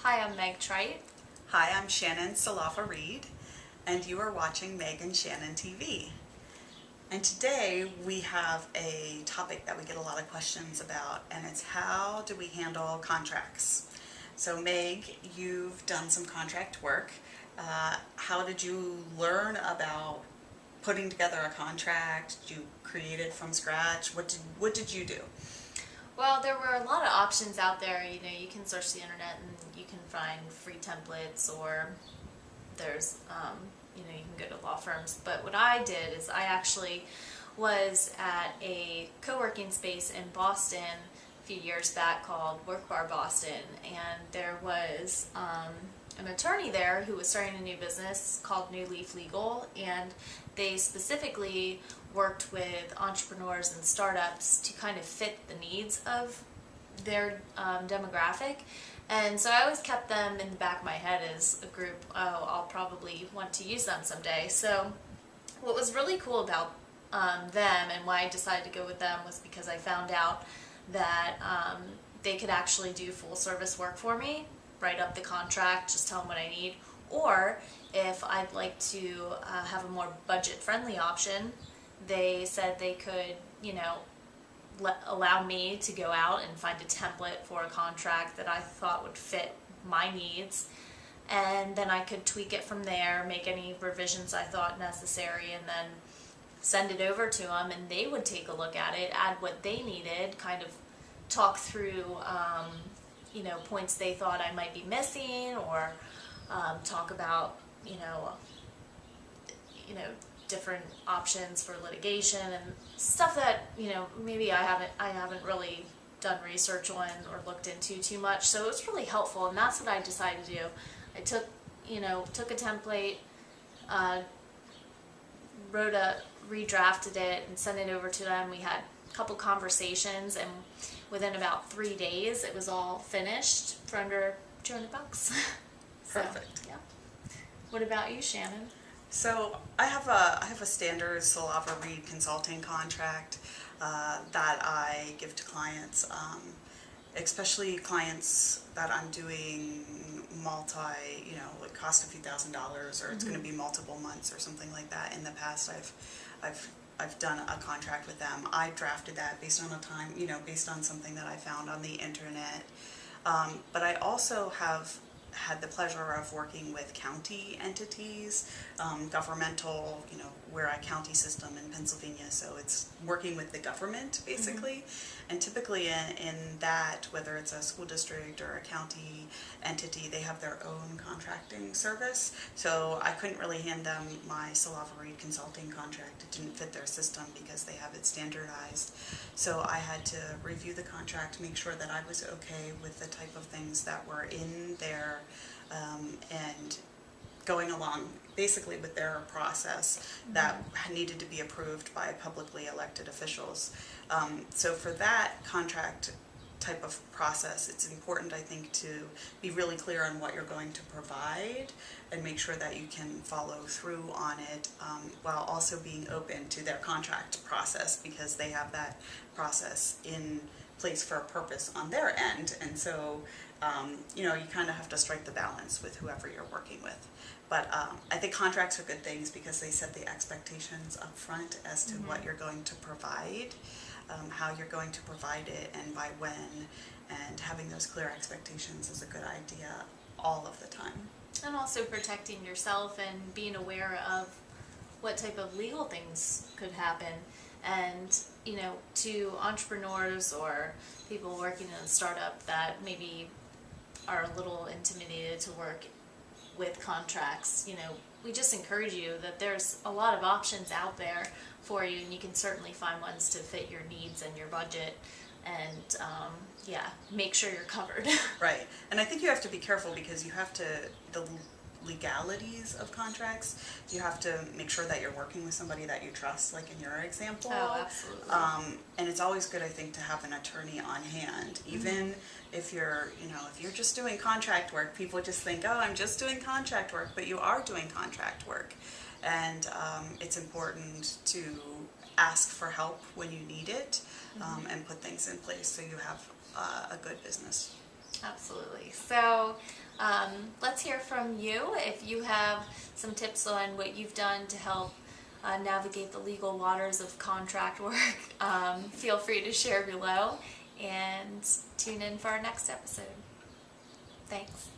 Hi, I'm Meg Trite. Hi, I'm Shannon and you are watching Meg and Shannon TV. And today we have a topic that we get a lot of questions about, and it's how do we handle contracts? So Meg, you've done some contract work. How did you learn about putting together a contract? Did you create it from scratch? What did you do? Well, there were a lot of options out there. You can search the internet and you can find free templates, or there's, you can go to law firms. But what I did is I actually was at a co-working space in Boston a few years back called Work Bar Boston, and there was an attorney there who was starting a new business called New Leaf Legal, and they specifically worked with entrepreneurs and startups to kind of fit the needs of their demographic. And so I always kept them in the back of my head as a group. Oh, I'll probably want to use them someday. So what was really cool about them, and why I decided to go with them, was because I found out that they could actually do full service work for me, write up the contract, just tell them what I need. Or if I'd like to have a more budget friendly option, they said they could, allow me to go out and find a template for a contract that I thought would fit my needs, and then I could tweak it from there, make any revisions I thought necessary, and then send it over to them, and they would take a look at it, add what they needed, kind of talk through points they thought I might be missing, or talk about different options for litigation and stuff that maybe I haven't really done research on or looked into too much. So it was really helpful, and that's what I decided to do. I took a template, redrafted it, and sent it over to them. We had a couple conversations, and within about 3 days it was all finished for under $200. Perfect. So, yeah. What about you, Shannon? So I have a standard Salava Reed consulting contract that I give to clients, especially clients that I'm doing it cost a few $1,000s, or it's going to be multiple months or something like that. In the past, I've done a contract with them. I drafted that based on based on something that I found on the internet. But I also have had the pleasure of working with county entities, governmental, we're a county system in Pennsylvania, so it's working with the government basically. And typically in that, whether it's a school district or a county entity, they have their own contracting service. So I couldn't really hand them my Salava Reed consulting contract. It didn't fit their system because they have it standardized. So I had to review the contract, make sure that I was okay with the type of things that were in there, and going along basically with their process that needed to be approved by publicly elected officials. So for that contract type of process, it's important, I think, to be really clear on what you're going to provide and make sure that you can follow through on it, while also being open to their contract process, because they have that process in place for a purpose on their end. And so you kind of have to strike the balance with whoever you're working with. But I think contracts are good things because they set the expectations up front as to what you're going to provide, how you're going to provide it, and by when. And having those clear expectations is a good idea all of the time. And also protecting yourself and being aware of what type of legal things could happen. And to entrepreneurs or people working in a startup that maybe are a little intimidated to work with contracts, we just encourage you that there's a lot of options out there for you, and you can certainly find ones to fit your needs and your budget, and make sure you're covered. Right. And I think you have to be careful because you have to, the legalities of contracts, you have to make sure that you're working with somebody that you trust, like in your example. Oh, absolutely. And it's always good, I think, to have an attorney on hand, even if you're, if you're just doing contract work. People just think, oh, I'm just doing contract work, but you are doing contract work. And it's important to ask for help when you need it, and put things in place so you have a good business. Absolutely. So Let's hear from you. If you have some tips on what you've done to help navigate the legal waters of contract work, feel free to share below and tune in for our next episode. Thanks.